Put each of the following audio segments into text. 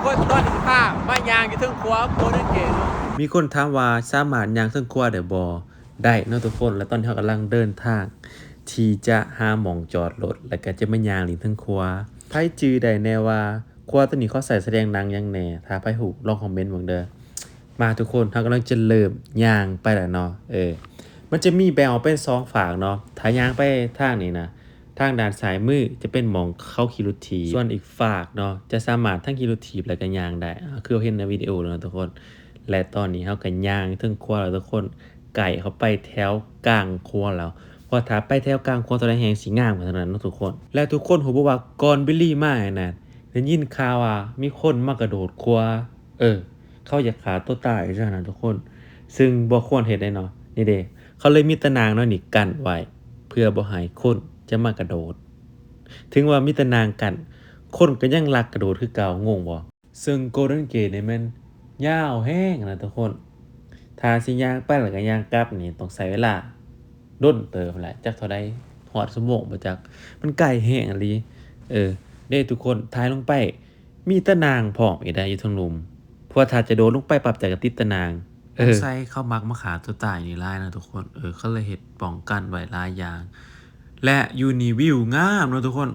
คนต้นผ้ามายางอยู่ทึ่งครัวโคตรเก๋มีคนถามว่าสามารถย่างเทิงครัวได้บ่ได้เนาะทุกคนและตอนนี้เรากำลังเดินทางที่จะหาหม่องจอดรถแล้วก็จะมาย่างลิงเทิงครัวไผจื้อได้แน่ว่าครัวตัวนี้เขาใส่แสดงหนังหยังแหน่ถ้าไผฮู้ลองคอมเมนต์เบิ่งเด้อมาทุกคนเรากำลังจะเริ่มย่างไปแล้วเนาะมันจะมีแบ่งออกเป็น2ฝากเนาะถ้าย่างไปทางนี้นะทางด้านซ้ายมือจะเป็นหม่องเข้าขี่รถถีบส่วนอีกฝากเนาะจะสามารถทั้งขี่รถถีบแล้วก็ย่างได้คือเราเห็นในวิดีโอแล้วนะทุกคนและตอนนี้เราก็ย่างถึงครัวแล้วทุกคนไก่เขาไปแถวกลางครัวแล้วพอถ้าไปแถวกลางครัวตัวใดแห่งสิงามกว่าเท่านั้นเนาะทุกคนและทุกคนฮู้บ่ว่าก่อนบิลลี่มาน่ะได้ยินข่าวว่ามีคนมากระโดดครัวเขาอยากฆ่าตัวตายจังนั้นทุกคนซึ่งบ่ควรเฮ็ดได้เนาะนี่เด้เขาเลยมีตะนางเนาะนี่กั้นไว้เพื่อบ่ให้คนจะมากระโดดถึงว่ามีตะนางกั้นคนก็ยังลักกระโดดคือเก่างงบ่ซึ่ง Golden Gate นี่มันยาวแรงนะทุกคนถ้าสิย่างไปแล้วก็ย่างกลับนี่ต้องใช้เวลาดนเติบแหละจักเท่าใดฮอดชั่วโมงบ่จักมันไกลแรงอีหลีเด้ทุกคนถ่ายลงไปมีตะนางพร้อมอีกได้อยู่เทิงหลุมเพราะว่าถ้าจะโดดลงไปปรับใจก็ติดตะนางใส่เขามักมาฆ่าตัวตายนี่หลายนะทุกคนเขาเลยเฮ็ดป้องกันไว้หลายอย่างและอยู่นี่วิวงามเนาะทุกคน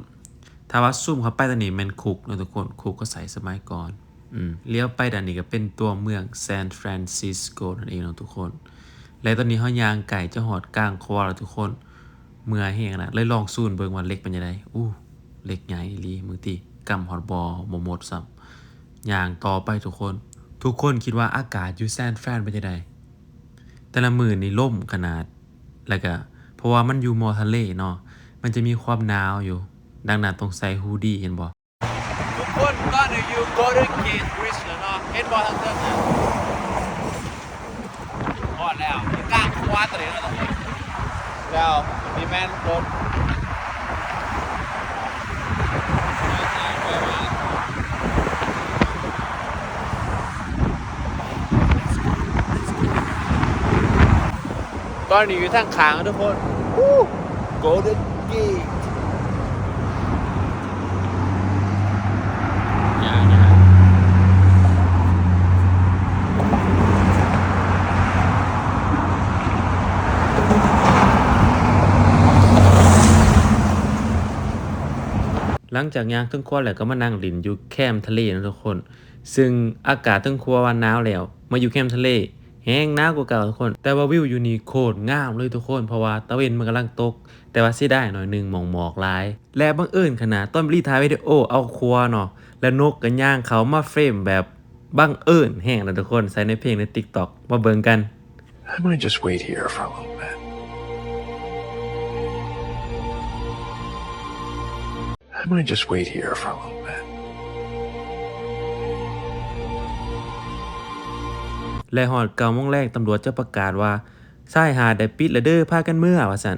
ถ้าว่าซูมเข้าไปตอนนี้แม่นคุกเนาะทุกคนคุกก็ใส่สมัยก่อนเลี้ยวไปด้านนี้ก็เป็นตัวเมืองซานฟรานซิสโกนั่นเองเนาะทุกคนและตอนนี้เฮาย่างไก่จะฮอดกลางครัวแล้วทุกคนเมื่อยแฮงนะเลยลองซูมเบิ่งว่าเล็กเป็นจังไดเล็กใหญ่อีหลีมึงติกำฮอดบ่หมดซ้ำย่างต่อไปทุกคนคิดว่าอากาศอยู่ซานฟรานเป็นจังไดแต่ละมื้อนี่ล่มขนาดแล้วก็เพราะว่ามันอยู่มอทะเลเนาะมันจะมีความหนาวอยู่ดังนั้นต้องใส่ฮูดดี้เห็นบ่ทุกคนตอนนี้อยู่โคตรเก๋บริสแล้วเนาะเห็นบอลทั้งเส้นหอดแล้วกลางครัวตัวนี้แล้วแล้วมีแมนรถตอนนี้อยู่ทางขางทุกคน Golden Gate หลังจากย่างเทิงครัวแล้วก็มานั่งเล่นอยู่แคมป์ทะเลนะทุกคนซึ่งอากาศเทิงครัวว่าหนาวแล้วมาอยู่แคมป์ทะเลแห้งหนาวกว่าเก่าทุกคนแต่ว่าวิวอยู่นี่โคตรงามเลยทุกคนเพราะว่าตะเวนมันกำลังตกแต่ว่าเสียดายหน่อยหนึงหมอกหลายและบังเอิญขนาดตอนรีถ่ายวิดีโอเอาครัวเนาะและนกก็ย่างเขามาเฟรมแบบบังเอิญแห้งนะทุกคนใส่ในเพลงใน TikTok มาเบิ่งกัน I'm gonna just wait here for a little bit. I'm gonna just wait here for a little bit. และฮอด9:00 นตำรวจจะประกาศว่าชายหาดได้ปิดแล้วเด้อพากันเมื่อว่าซั่น